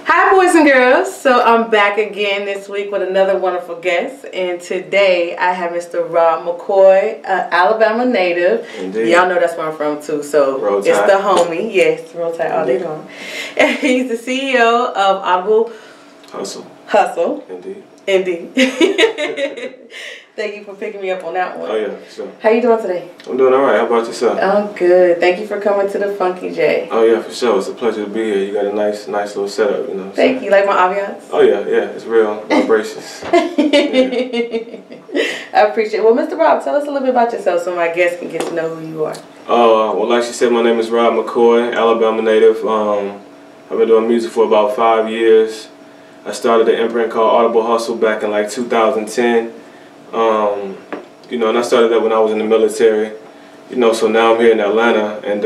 Hi boys and girls, so I'm back again this week with another wonderful guest, and today I have Mr. Rob McCoy, Alabama native. Y'all know that's where I'm from too, so Roll it's Tide. the homie, yes, Roll Tide all day long. And he's the CEO of Audible Hustle. Indeed. Thank you for picking me up on that one. Oh yeah, sure. How you doing today? I'm doing all right. How about yourself? I'm good. Thank you for coming to the Funky J. Oh yeah, for sure. It's a pleasure to be here. You got a nice little setup, you know. Thank you. Like my ambiance? Oh yeah, it's real vibracious. I appreciate it. Well, Mr. Rob, tell us a little bit about yourself so my guests can get to know who you are. Well, like she said, my name is Rob McCoy, Alabama native. I've been doing music for about 5 years. I started an imprint called Audible Hustle back in like 2010. You know, and I started that when I was in the military. You know, so now I'm here in Atlanta, and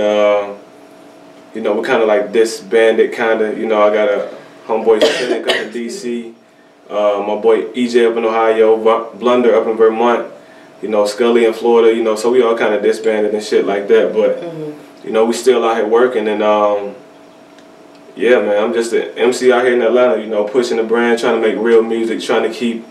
you know, we're kind of like disbanded, kind of. You know, I got a homeboy Cynic up in D.C., my boy EJ up in Ohio, Blunder up in Vermont, you know, Scully in Florida. You know, so we all kind of disbanded and shit like that. But you know, we still out here working, and yeah, man, I'm just an MC out here in Atlanta. You know, pushing the brand, trying to make real music, trying to keep,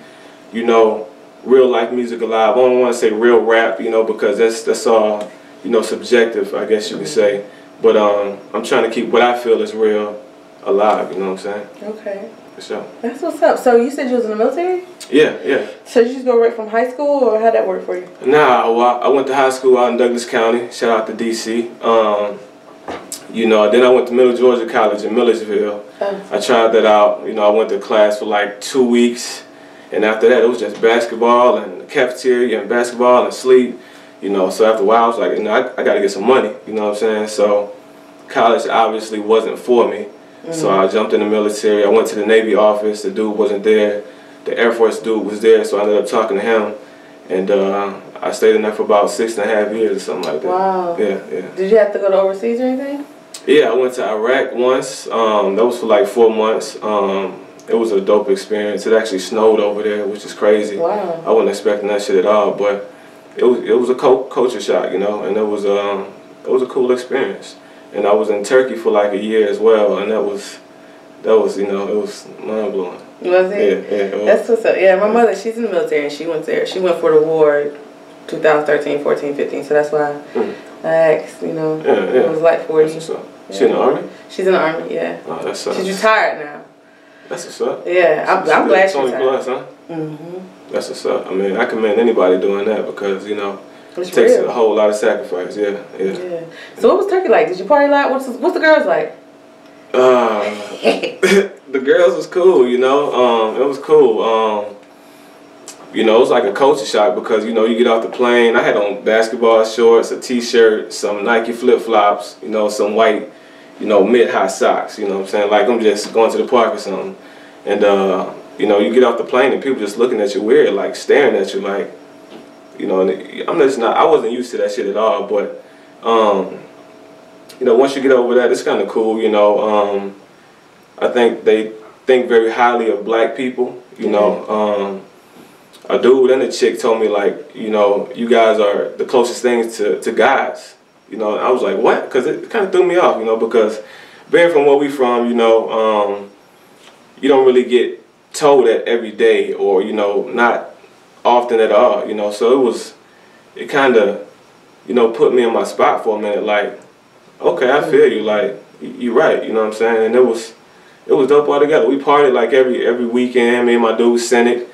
you know, real life music alive. I don't want to say real rap, you know, because that's all, you know, subjective, I guess you could say. But I'm trying to keep what I feel is real alive, you know what I'm saying? Okay. For sure. That's what's up. So you said you was in the military? Yeah. So you just go right from high school, or how'd that work for you? Nah, well, I went to high school out in Douglas County. Shout out to D.C. You know, then I went to Middle Georgia College in Milledgeville. I tried that out. You know, I went to class for like 2 weeks. And after that, it was just basketball and the cafeteria and basketball and sleep, you know. So after a while, I was like, you know, I got to get some money, you know what I'm saying? So college obviously wasn't for me. So I jumped in the military. I went to the Navy office. The dude wasn't there. The Air Force dude was there, so I ended up talking to him. And I stayed in there for about 6.5 years or something like that. Wow. Yeah. Did you have to go to overseas or anything? Yeah, I went to Iraq once. That was for like 4 months. It was a dope experience. It actually snowed over there, which is crazy. Wow. I wasn't expecting that shit at all, but it was a culture shock, you know, and it was a cool experience. And I was in Turkey for like a year as well, and that was you know, it was mind blowing. Was it? Yeah. It was. That's what's up. Yeah, my mother, she's in the military, and she went there. She went for the war, 2013, 14, 15. So that's why I asked. You know, it was like 40. That's what's up. She in the army? She's in the army. Yeah. Oh, that sucks. She's retired now. That's what's up. Yeah, I'm glad she's 20 plus, huh? That's what's up. I mean, I commend anybody doing that because, you know, it takes a whole lot of sacrifice. Yeah. So what was Turkey like? Did you party a lot? What's the girls like? The girls was cool, you know. It was cool. You know, it was like a culture shock because, you know, you get off the plane. I had on basketball shorts, a t-shirt, some Nike flip-flops, you know, some white, you know, mid-high socks, you know what I'm saying? Like I'm just going to the park or something. And, you know, you get off the plane and people just looking at you weird, like staring at you like, you know, and I wasn't used to that shit at all, but, you know, once you get over that, it's kind of cool, you know. I think they think very highly of black people, you know. A dude and a chick told me, like, you know, you guys are the closest things to guys. You know, and I was like, what? Because it kind of threw me off, you know, because being from where we from, you know, you don't really get told that every day or, you know, not often at all, you know. So it kind of, you know, put me in my spot for a minute, like, okay, I feel you, like, you're right, you know what I'm saying? And it was dope altogether. We partied like every weekend, me and my dude Cynic.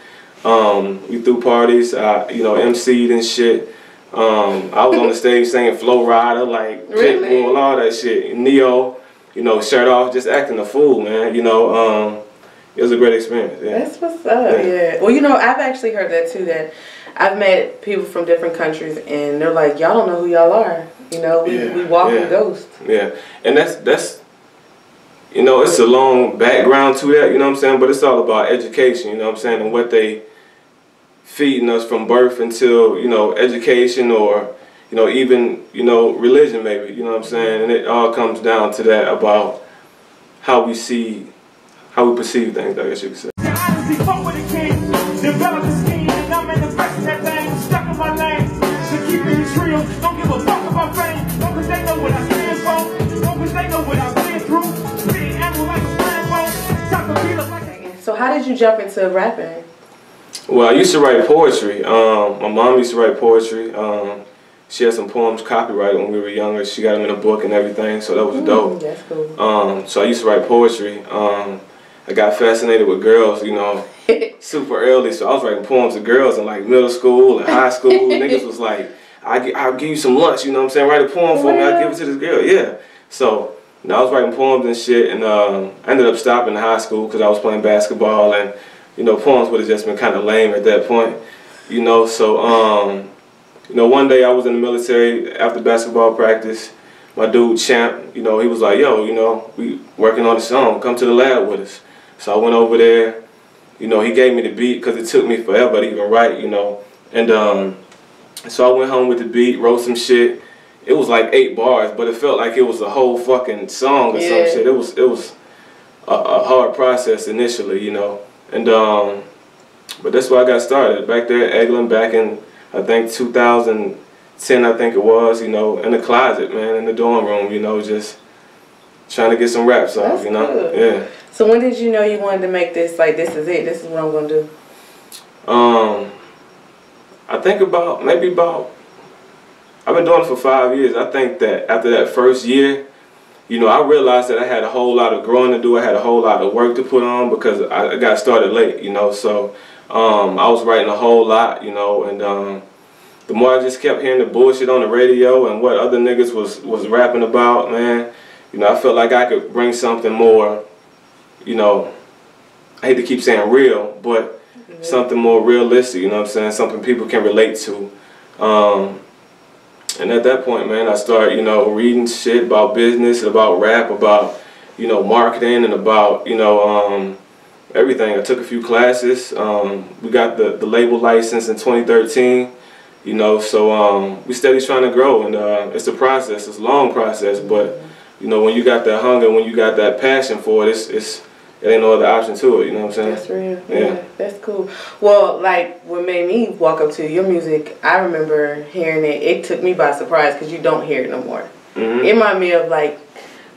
We threw parties, you know, MC'd and shit. I was on the stage singing Flow Rider, like Pitbull, all that shit. Neo, you know, shirt off, just acting a fool, man. You know, it was a great experience. Yeah. That's what's up. Yeah. Well, you know, I've actually heard that too. That I've met people from different countries, and they're like, y'all don't know who y'all are. You know, we walk in ghosts. Yeah, and that's. You know, it's a long background to that, you know what I'm saying? But it's all about education, you know what I'm saying? And what they feeding us from birth until, you know, education or, you know, even, you know, religion maybe, you know what I'm saying? And it all comes down to that about how we perceive things, I guess you could say. Don't give a fuck about fame, because they know what I stand for, because they know what I've been through. Big animal like a flying boat. how did you jump into rapping? Well, I used to write poetry. My mom used to write poetry. She had some poems copyrighted when we were younger. She got them in a book and everything, so that was dope. That's cool. So I used to write poetry. I got fascinated with girls, you know, super early. So I was writing poems to girls in like middle school and high school. Niggas was like, I'll give you some lunch, you know what I'm saying? Write a poem for me, I'll give it to this girl. Yeah. So I was writing poems and shit, and I ended up stopping in high school because I was playing basketball, and you know, poems would have just been kind of lame at that point, you know. So you know, one day I was in the military after basketball practice. My dude Champ, you know, he was like, yo, you know, we working on a song, come to the lab with us. So I went over there, you know, he gave me the beat because it took me forever to even write, you know. And so I went home with the beat, wrote some shit. It was like 8 bars, but it felt like it was a whole fucking song or some shit. It was a hard process initially, you know. And but that's why I got started back there at Eglin back in, I think 2010, I think it was, you know, in the closet, man, in the dorm room, you know, just trying to get some raps off, you know. Good. Yeah. So when did you know you wanted to make this, like, this is it, this is what I'm gonna do? I think I've been doing it for 5 years. I think that after that first year, you know, I realized that I had a whole lot of growing to do. I had a whole lot of work to put on because I got started late, you know. So I was writing a whole lot, you know, and the more I just kept hearing the bullshit on the radio and what other niggas was rapping about, man, you know, I felt like I could bring something more, you know, I hate to keep saying real, but something more realistic, you know what I'm saying, something people can relate to. And at that point, man, I started, you know, reading shit about business, about rap, about, you know, marketing, and about, you know, everything. I took a few classes. We got the label license in 2013, you know, so we steady trying to grow, and it's a process. It's a long process, but, you know, when you got that hunger, when you got that passion for it, there ain't no other option to it, you know what I'm saying? That's real. Yeah, that's cool. Well, like, what made me walk up to your music, I remember hearing it. It took me by surprise because you don't hear it no more. It reminded me of, like,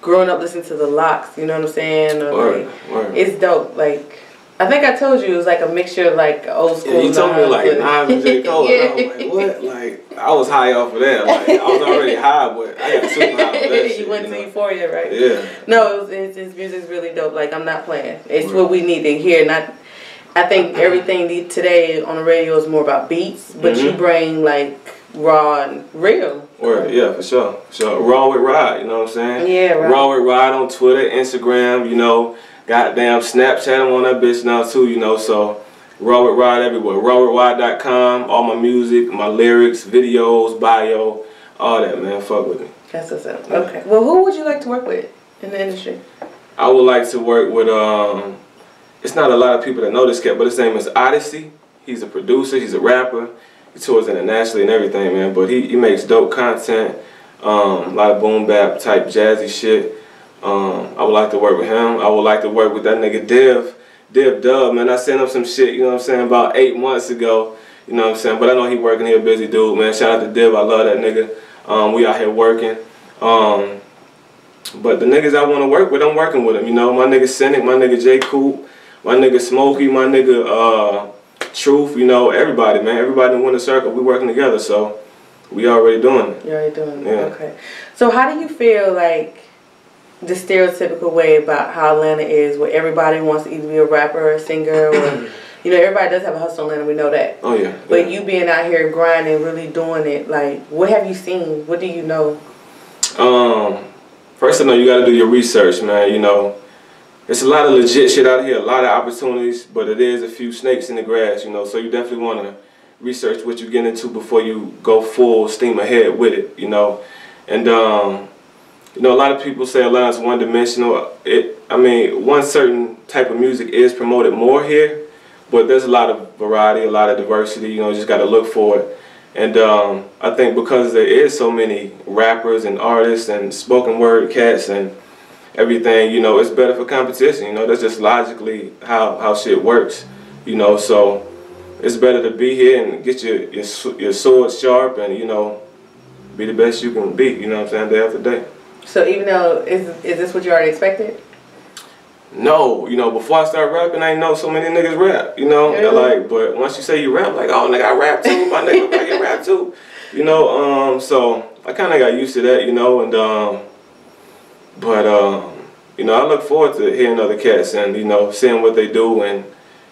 growing up listening to the Locks, you know what I'm saying? Or, like, it's dope. Like, I think I told you it was like a mixture of, like, old school. Yeah, you told me, like, Nas and J. Cole. And I was like, what? Like, I was high off of that. Like, I was already high, but I got super high off that shit. You went to Euphoria, right? Yeah. No, his music's really dope. Like, I'm not playing. It's what we need to hear. Not, I think everything today on the radio is more about beats, but you bring, like, raw and real. Word, yeah, for sure. For sure. Raw with Rod, you know what I'm saying? Yeah, right. Raw with Rod on Twitter, Instagram, you know. Goddamn Snapchat, I'm on that bitch now too, you know, so Raw with Rod everywhere. RawWithRod.com, all my music, my lyrics, videos, bio, all that, man. Fuck with me. That's what's up. Okay. Well, who would you like to work with in the industry? I would like to work with, it's not a lot of people that know this cat, but his name is Odyssey. He's a producer, he's a rapper. He tours internationally and everything, man, but he makes dope content, a lot of boom bap type jazzy shit. I would like to work with him. I would like to work with that nigga Div Dub, man. I sent him some shit, you know what I'm saying, about 8 months ago, you know what I'm saying, but I know he working, he a busy dude, man. Shout out to Div, I love that nigga. We out here working. But the niggas I want to work with, I'm working with them, you know. My nigga Cynic, my nigga J. Coop, my nigga Smokey, my nigga Truth, you know, everybody, man. Everybody in Winter Circle, we working together, so we already doing it. You're already doing it, yeah. Okay. So how do you feel like the stereotypical way about how Atlanta is, where everybody wants to either be a rapper or a singer, or, you know, everybody does have a hustle in Atlanta, we know that. Oh, yeah. But you being out here grinding, really doing it, like, what have you seen? What do you know? First, I know you got to do your research, man, you know. There's a lot of legit shit out here, a lot of opportunities, but it is a few snakes in the grass, you know, so you definitely want to research what you get into before you go full steam ahead with it, you know. And, you know, a lot of people say Atlanta's one-dimensional. I mean, one certain type of music is promoted more here, but there's a lot of variety, a lot of diversity, you know, you just got to look for it. And I think because there is so many rappers and artists and spoken word cats and everything, you know, it's better for competition, you know, that's just logically how shit works, you know, so it's better to be here and get your sword sharp and, you know, be the best you can be, you know what I'm saying, day after day. So even though, is this what you already expected? No, you know, before I started rapping, I didn't know so many niggas rap, you know? Really? Like, but once you say you rap, like, oh, nigga, I rap too. My nigga, I can rap too. You know, so I kind of got used to that, you know, and, you know, I look forward to hearing other cats and, you know, seeing what they do and,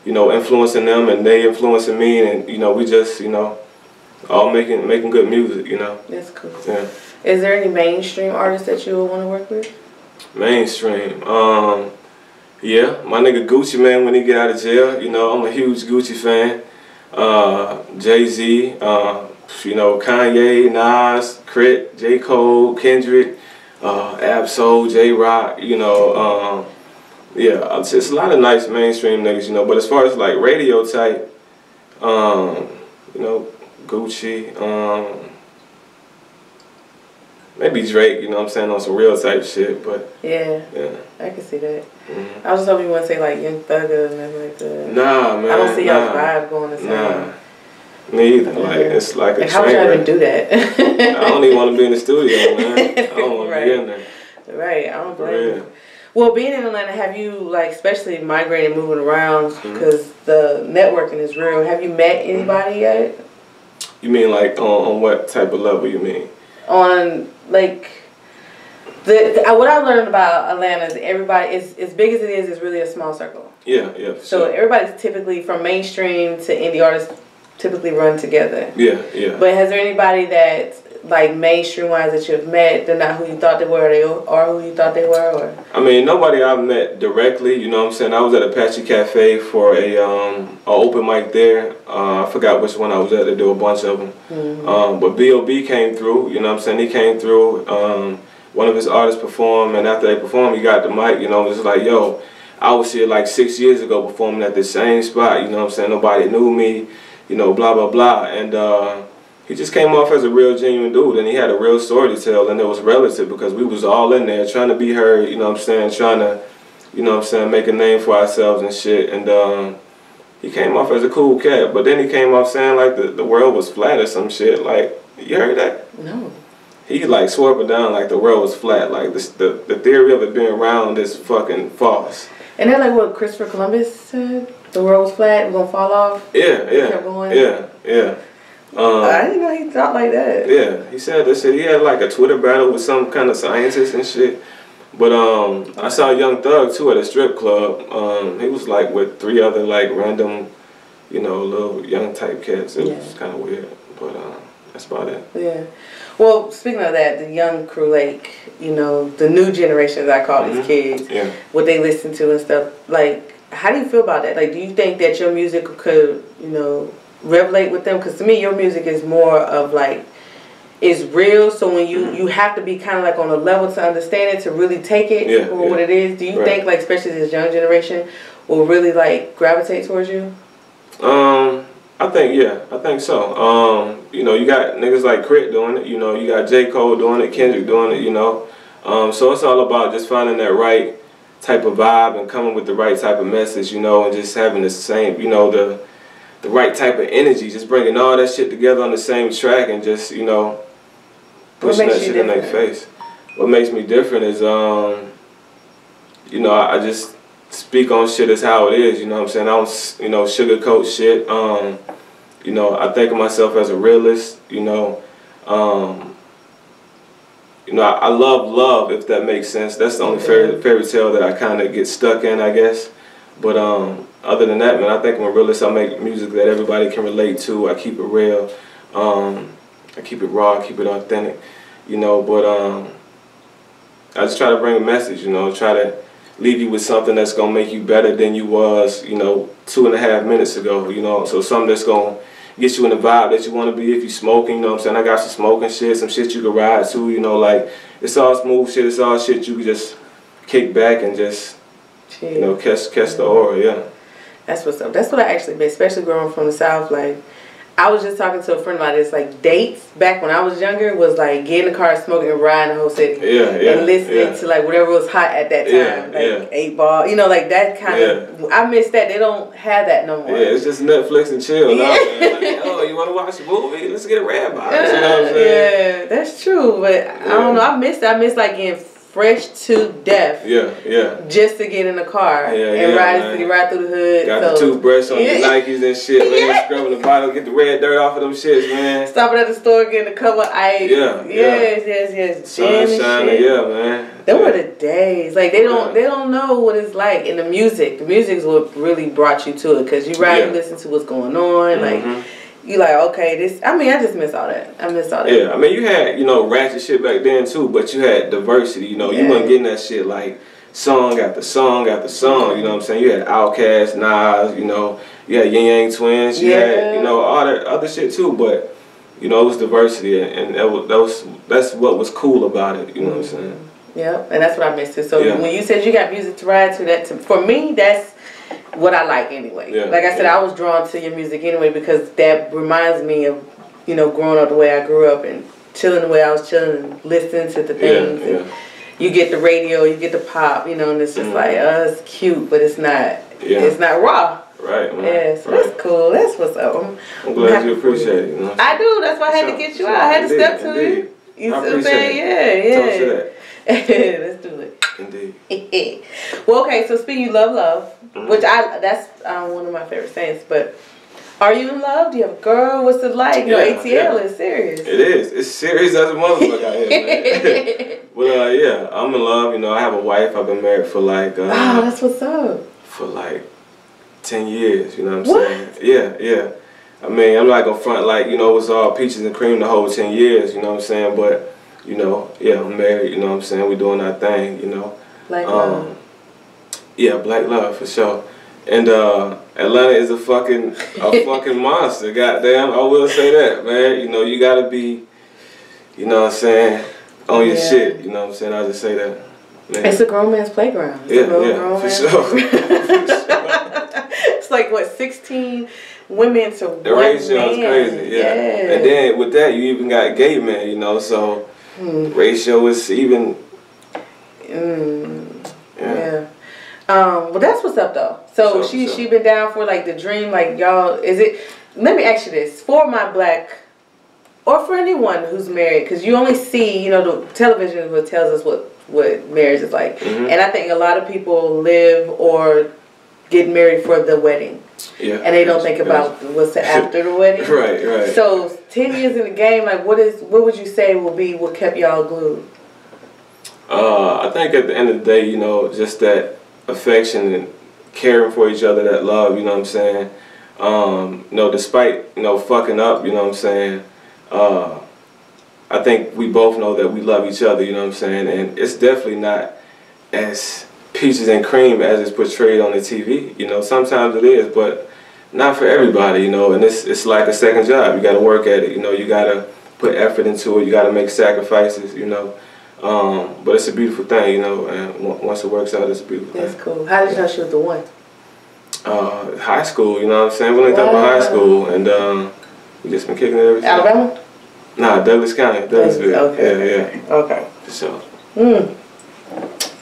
you know, influencing them and they influencing me and, you know, we just, you know, all making good music, you know? That's cool. Yeah. Is there any mainstream artists that you would want to work with? Mainstream. Yeah, my nigga Gucci, man, when he get out of jail, you know, I'm a huge Gucci fan. Jay-Z, you know, Kanye, Nas, Crit, J. Cole, Kendrick, Absol, J-Rock, you know, yeah, it's just a lot of nice mainstream niggas, you know, but as far as like radio type, you know, Gucci, maybe Drake, you know what I'm saying, on some real type shit, but yeah, I can see that. I was hoping you want to say like Young Thugger and nothing like that. Nah, man. I don't see y'all vibe going the same. Nah, me either. Like it's like a train. How would y'all even do that? I don't even want to be in the studio, man. I don't want to be in there. Right, I don't blame you. Well, being in Atlanta, have you like, especially migrating, moving around, because the networking is real. Have you met anybody yet? You mean like on what type of level? You mean? On like. What I learned about Atlanta is everybody, as big as it is, it's really a small circle. Yeah. So everybody's typically, from mainstream to indie artists, typically run together. Yeah. But has there anybody that, like mainstream-wise, that you've met, they're not who you thought they were, or who you thought they were? Or? I mean, nobody I've met directly, you know what I'm saying? I was at Apache Cafe for a open mic there. I forgot which one I was at, to do a bunch of them. But B.O.B. came through, you know what I'm saying? He came through. One of his artists performed, and after they performed, he got the mic, you know, it was like, yo, I was here like 6 years ago performing at the same spot, you know what I'm saying? Nobody knew me, you know, blah, blah, blah. And he just came off as a real genuine dude, and he had a real story to tell, and it was relative because we was all in there trying to be heard, you know what I'm saying, trying to, you know what I'm saying, make a name for ourselves and shit. And he came off as a cool cat, but then he came off saying like the world was flat or some shit. Like, you heard that? No. He like swore up and down like the world was flat. Like the theory of it being round is fucking false. And that's like what Christopher Columbus said? The world was flat, it was gonna fall off? Yeah. I didn't know he thought like that. Yeah, he said that shit. He had like a Twitter battle with some kind of scientist and shit. But I saw Young Thug too at a strip club. He was like with 3 other like random, you know, little young type cats. It was kind of weird, but that's about it. Yeah. Well, speaking of that, the young crew, like, you know, the new generation, as I call these kids, what they listen to and stuff, like, how do you feel about that? Like, do you think that your music could, you know, relate with them? Because to me, your music is more of, like, it's real, so when you have to be kind of, like, on a level to understand it, to really take it for what it is. Do you think, like, especially this young generation, will really, like, gravitate towards you? I think so. You know, you got niggas like Crit doing it, you know, you got J. Cole doing it, Kendrick doing it, you know. So it's all about just finding that right type of vibe and coming with the right type of message, you know, and just having the same, you know, the right type of energy, just bringing all that shit together on the same track and just, you know, pushing that shit in their face. What makes me different is, you know, I just speak on shit as how it is, you know what I'm saying? I don't, you know, sugarcoat shit. You know, I think of myself as a realist, you know. You know, I love love, if that makes sense. That's the only fairy tale that I kind of get stuck in, I guess. But other than that, man, I think I'm a realist. I make music that everybody can relate to. I keep it real. I keep it raw, I keep it authentic, you know. But I just try to bring a message, you know, try to leave you with something that's going to make you better than you was, you know, 2.5 minutes ago, you know. So something that's going to get you in the vibe that you want to be if you smoking, you know what I'm saying? I got some smoking shit, some shit you can ride to, you know, like, it's all smooth shit, it's all shit you can just kick back and just, you know, catch the aura, yeah. That's what's up. That's what I actually, especially growing from the South, like, I was just talking to a friend about this, like, dates back when I was younger was like get in the car, smoking, and riding the whole city. And listening to like whatever was hot at that time. Like 8 Ball, you know, like that kind of, I miss that. They don't have that no more. Yeah, it's just Netflix and chill now. Like, oh, you want to watch a movie? Let's get a red box. You know what I'm saying? Yeah, that's true. But I don't know, I miss that. I miss like getting fresh to death. Yeah, yeah. Just to get in the car and ride through the hood. Got the toothbrush on your Nikes and shit, man. Scrubbing the bottle, get the red dirt off of them shits, man. Stopping at the store, getting a cup of ice. Yeah, yes. Sun shining, yeah, man. Them were the days. Like they don't know what it's like in the music. The music's what really brought you to it, because you ride and listen to what's going on, like. You like, okay, this, I mean, I just miss all that. I miss all that. Yeah, I mean, you had, you know, ratchet shit back then too, but you had diversity, you know. You wasn't getting that shit like song after song after song, you know what I'm saying? You had Outkast, Nas, you know, you had Yin Yang Twins, you had, you know, all that other shit too, but, you know, it was diversity, and that's what was cool about it, you know what I'm saying? Yeah, and that's what I missed too. So when you said you got music to ride to, for me, that's what I like anyway. Like I said, I was drawn to your music anyway because that reminds me of, you know, growing up the way I grew up and chilling the way I was chilling and listening to the things. And you get the radio, you get the pop, you know, and it's just like, it's cute, but it's not. It's not raw. Right, man. Yeah, so that's cool. That's what's up. I'm glad you appreciate it. You know? I do. That's why I had to get you out. I had to step to you. You see what I'm saying? Yeah. Let's do it. Indeed. Well, okay, so speaking of love, which that's one of my favorite sayings, but are you in love? Do you have a girl? What's it like? You know, ATL is serious. It is. It's serious as a motherfucker out here, man. Well, yeah, I'm in love. You know, I have a wife. I've been married for like... that's what's up. For like 10 years, you know what I'm saying? Yeah. I mean, I'm not going to front like, you know, it was all peaches and cream the whole 10 years, you know what I'm saying? But... You know, I'm married, you know what I'm saying? We're doing our thing, you know. Black love. Yeah, black love, for sure. And Atlanta is a fucking monster, goddamn. I will say that, man. You know, you gotta be, you know what I'm saying, on your shit, you know what I'm saying? I'll just say that. Man. It's a grown man's playground. For sure. It's like, what, 16 women to one man? The ratio is crazy, And then with that, you even got gay men, you know, so... Ratio is even. Well, that's what's up though. So she been down for like the dream, like y'all. Is it? Let me ask you this: for my black, or for anyone who's married, because you only see, you know, the television what tells us what marriage is like, and I think a lot of people live or get married for the wedding. And they don't think about what's after the wedding. Right. So 10 years in the game, like what would you say will be what kept y'all glued? I think at the end of the day, you know, just that affection and caring for each other, that love, you know what I'm saying? You know, despite, you know, fucking up, you know what I'm saying? I think we both know that we love each other, you know what I'm saying? And it's definitely not as peaches and cream as it's portrayed on the TV. You know, sometimes it is, but not for everybody, you know, and it's like a second job. You got to work at it, you know, you got to put effort into it, you got to make sacrifices, you know. But it's a beautiful thing, you know, and once it works out, it's a beautiful thing. That's cool. How did you know she was the one? High school, you know what I'm saying? We linked up in high school, and we just been kicking it ever since. Alabama? Nah, Douglas County, Douglasville. Okay. Okay. For sure.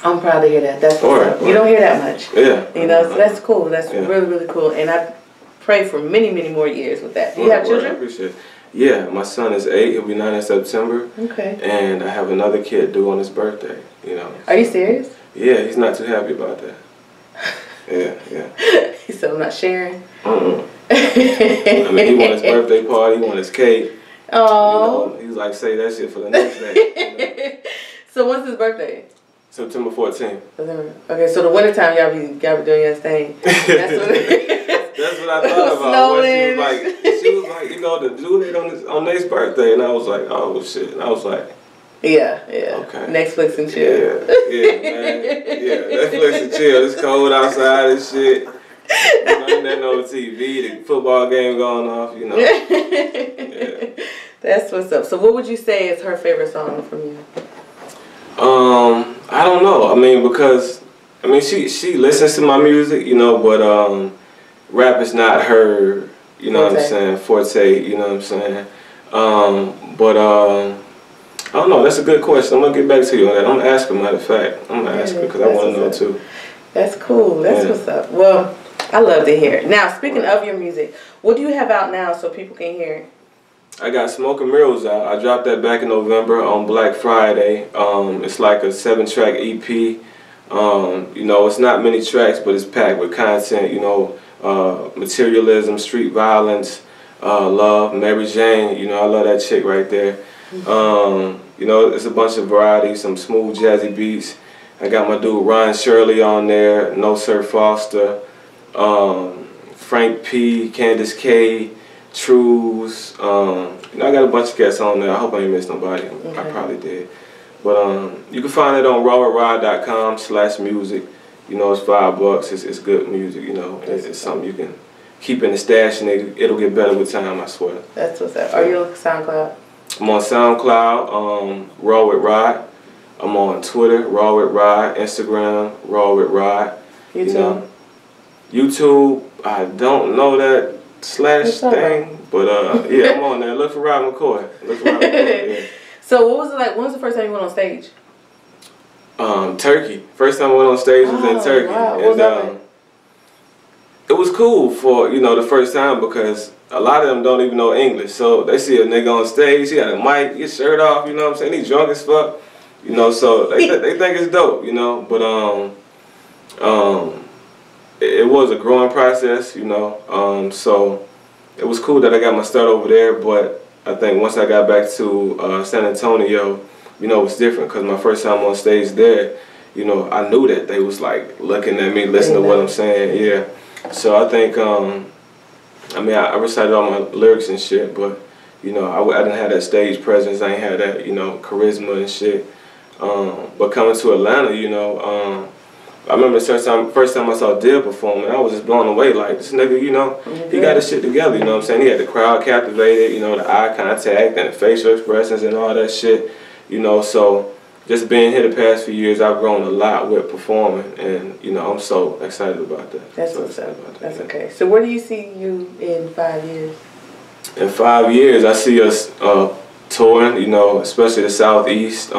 I'm proud to hear that. That's what's up. You don't hear that much. Yeah. You know, so that's cool. That's really, really cool. And I pray for many, many more years with that. Do you have children? I appreciate it. Yeah, my son is 8. He'll be 9 in September. Okay. And I have another kid due on his birthday, you know. Are you serious? Yeah, he's not too happy about that. Yeah. He said, I'm not sharing? I mean, he want his birthday party, he want his cake. Oh. You know, he's like, say that shit for the next day. You know? So when's his birthday? September 14th. Okay, so the wintertime y'all be doing your thing. That's what I thought about. She was like, you know, the due date on Nate's birthday, and I was like, oh shit. And I was like, yeah. Okay. Netflix and chill. Yeah, man. Yeah, Netflix and chill. It's cold outside and shit. Nothing on TV. The football game going off. You know. Yeah. That's what's up. So, what would you say is her favorite song from you? I don't know. I mean, because she listens to my music, you know, but rap is not her, you know what I'm saying, forte, you know what I'm saying. But I don't know. That's a good question. I'm gonna get back to you on that. I'm gonna ask her. Matter of fact, I'm gonna ask her because I want to know too. That's cool. That's what's up. Well, I love to hear it. Now, speaking of your music, what do you have out now so people can hear it? I got Smoke and Mirrors out. I dropped that back in November on Black Friday. It's like a 7-track EP. You know, it's not many tracks, but it's packed with content. You know, materialism, street violence, love, Mary Jane. You know, I love that chick right there. You know, it's a bunch of variety, some smooth jazzy beats. I got my dude Ryan Shirley on there, No Sir Foster, Frank P, Candace K, Trues. You know, I got a bunch of cats on there. I hope I ain't missed nobody. Okay. I probably did. But you can find it on rawwithrod.com/music. You know, it's $5. It's good music. You know, it's something you can keep in the stash, and it'll get better with time. I swear. That's what's up. Are you on SoundCloud? I'm on SoundCloud, Raw with Rod. I'm on Twitter, Raw with Rod. Instagram, Raw with Rod. YouTube? You know, YouTube, I don't know that / thing, but yeah, I'm on there. Look for Rod McCoy. Look for Rod McCoy. Yeah. So what was it like? When was the first time you went on stage? Turkey. First time I went on stage was in Turkey. Wow. What was that like? It was cool for, you know, the first time because a lot of them don't even know English. So they see a nigga on stage, he got a mic, his shirt off, you know what I'm saying? He drunk as fuck. You know, so they think it's dope, you know. But it was a growing process, you know. So it was cool that I got my start over there, but I think once I got back to San Antonio, you know, it was different because my first time on stage there, you know, I knew that they was like looking at me, listening to what I'm saying, yeah. So I think, I mean, I recited all my lyrics and shit, but, you know, I didn't have that stage presence. I ain't had that, you know, charisma and shit. But coming to Atlanta, you know, I remember the first time I saw Dill performing, I was just blown away. Like, this nigga, you know, he got his shit together, you know what I'm saying? He had the crowd captivated, you know, the eye contact and the facial expressions and all that shit, you know. So just being here the past few years, I've grown a lot with performing, and, you know, I'm so excited about that. That's what's up. That's okay. So where do you see you in 5 years? In 5 years, I see us touring, you know, especially the Southeast.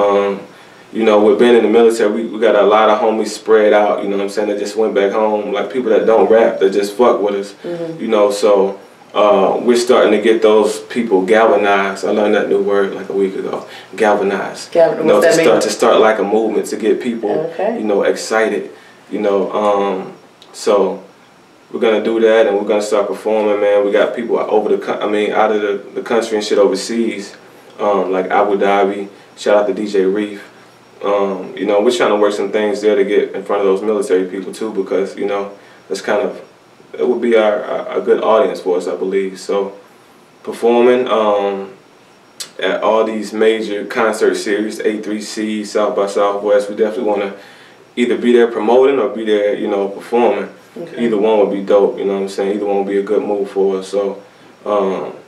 You know, with being in the military, we got a lot of homies spread out, you know what I'm saying, that just went back home, like people that don't rap, that just fuck with us, you know, so we're starting to get those people galvanized. I learned that new word like a week ago, galvanized. You know, to start like a movement, to get people, you know, excited, you know, so we're going to do that, and we're going to start performing, man. We got people out of the country and shit overseas, like Abu Dhabi, shout out to DJ Reef. You know, we're trying to work some things there to get in front of those military people too, because, you know, that's kind of, it would be a good audience for us, I believe. So performing at all these major concert series, A3C, South by Southwest, we definitely want to either be there promoting or be there, you know, performing. Either one would be dope, you know what I'm saying? Either one would be a good move for us. So,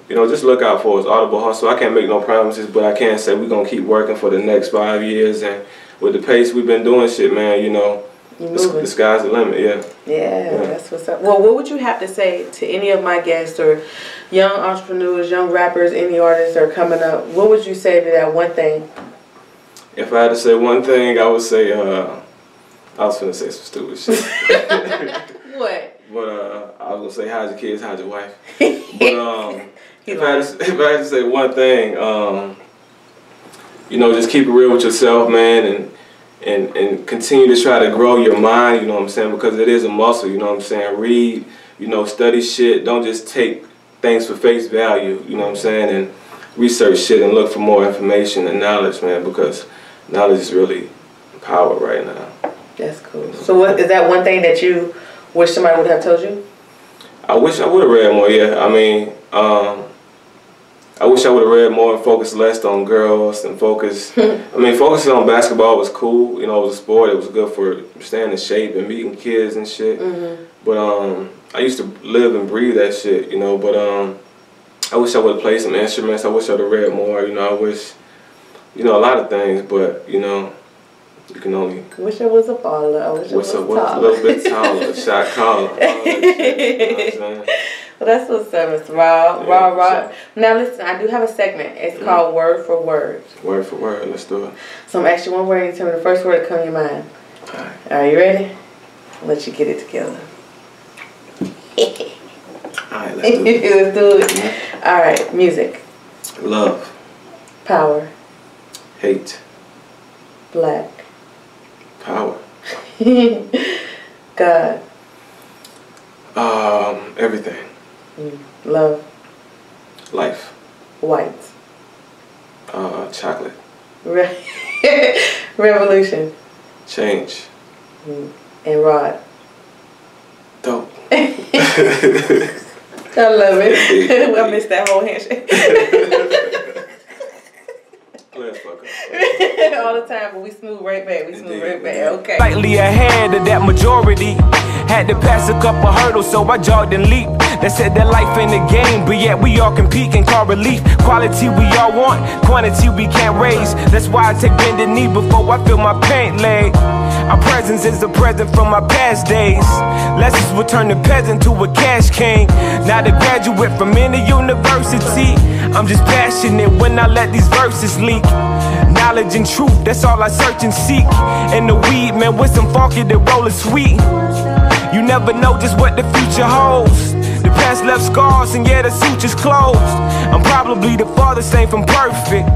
you know, just look out for us. Audible Hustle. I can't make no promises, but I can say we're going to keep working for the next 5 years. And with the pace we've been doing shit, man, you know, the sky's the limit, Yeah, that's what's up. Well, what would you have to say to any of my guests or young entrepreneurs, young rappers, any artists that are coming up? What would you say to that one thing? If I had to say one thing, I would say, I was finna say some stupid shit. What? But I was gonna say, how's your kids, how's your wife? But if I had to say one thing, you know, just keep it real with yourself, man, and continue to try to grow your mind, you know what I'm saying, because it is a muscle, you know what I'm saying. Read, you know, study shit. Don't just take things for face value, you know what I'm saying, and research shit and look for more information and knowledge, man, because knowledge is really power right now. That's cool. So what is that one thing that you wish somebody would have told you? I wish I would have read more, yeah. I mean, I wish I would have read more and focused less on girls and focusing on basketball was cool. You know, it was a sport. It was good for staying in shape and meeting kids and shit. But I used to live and breathe that shit, you know. But I wish I would have played some instruments. I wish I would have read more, you know. I wish, you know, a lot of things, but, you know, you can only... Wish I was a baller. I wish I was taller. A little bit taller, shot caller, all that shit, you know what I'm saying? Well, that's what's up, Mr. Raw. Now, listen, I do have a segment. It's called Word for Word. Word for Word. Let's do it. So I'm going to ask you one word and you tell me the first word that comes to your mind. All right. Are you ready? I'll let you get it together. All right, let's do it. Let's do it. All right, music. Love. Power. Hate. Black. Power. God. Everything. Love. Life. White. Chocolate. Revolution. Change. And Rod. Dope. I love it. I missed that whole handshake. Let's fuck up. All the time, but we smooth right back. Okay. Slightly ahead of that majority. Had to pass a couple hurdles, so I jogged and leaped. They said that life ain't a game, but yet we all compete and call relief. Quality we all want, quantity we can't raise. That's why I take bended knee before I feel my paint laid. Our presence is a present from my past days. Lessons will turn the peasant to a cash king. Now the graduate from any university. I'm just passionate when I let these verses leak. Knowledge and truth, that's all I search and seek. And the weed, man, with some funky, the roll is sweet. You never know just what the future holds. The past left scars and yeah, the suture's closed. I'm probably the farthest thing from perfect,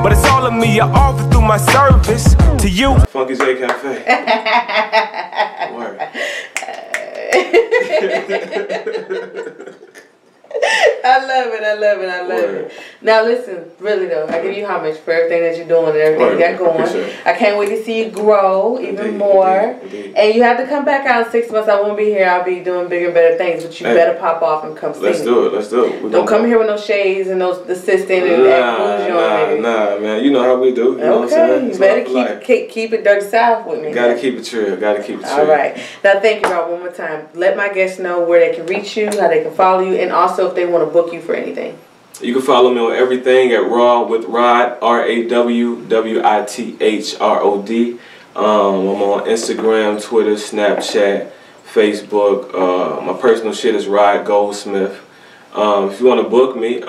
but it's all of me I offer through my service to you. Funky J Cafe. Word. I love it. Now listen, really though, I give you homage for everything that you're doing and everything you got going. I can't wait to see you grow even more. Indeed. And you have to come back out in 6 months. I won't be here. I'll be doing bigger and better things. But you better pop off and come see me. Let's do it. Don't come here with no shades and no assistant and nah, man. You know how we do. You know what I'm saying? You better keep it dirty south with me. Gotta keep it trill. All right. Now thank you, Rob, one more time. Let my guests know where they can reach you, how they can follow you, and also if they want to book you for anything. You can follow me on everything at Raw with Rod, RAWWITHROD. I'm on Instagram, Twitter, Snapchat, Facebook. My personal shit is Rod Goldsmith. If you want to book me,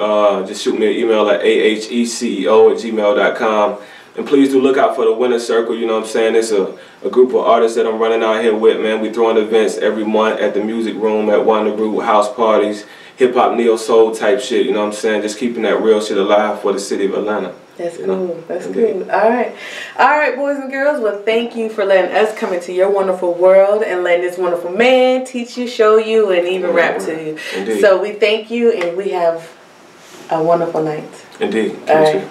just shoot me an email at aheceo@gmail.com. And please do look out for the Winner Circle. You know what I'm saying? It's a group of artists that I'm running out here with, man. We throwing events every month at the Music Room, at Wonder Root, house parties, hip-hop, neo-soul type shit. You know what I'm saying? Just keeping that real shit alive for the city of Atlanta. That's cool. That's cool. All right, boys and girls. Well, thank you for letting us come into your wonderful world and letting this wonderful man teach you, show you, and even rap to you. Indeed. So we thank you, and we have a wonderful night. Indeed. All right.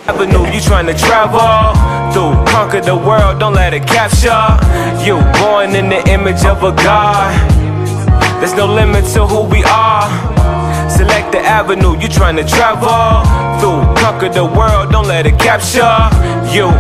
Avenue you trying to travel through, conquer the world, don't let it capture you. Born in the image of a God. There's no limit to who we are. Select the avenue you trying to travel through, conquer the world, don't let it capture you.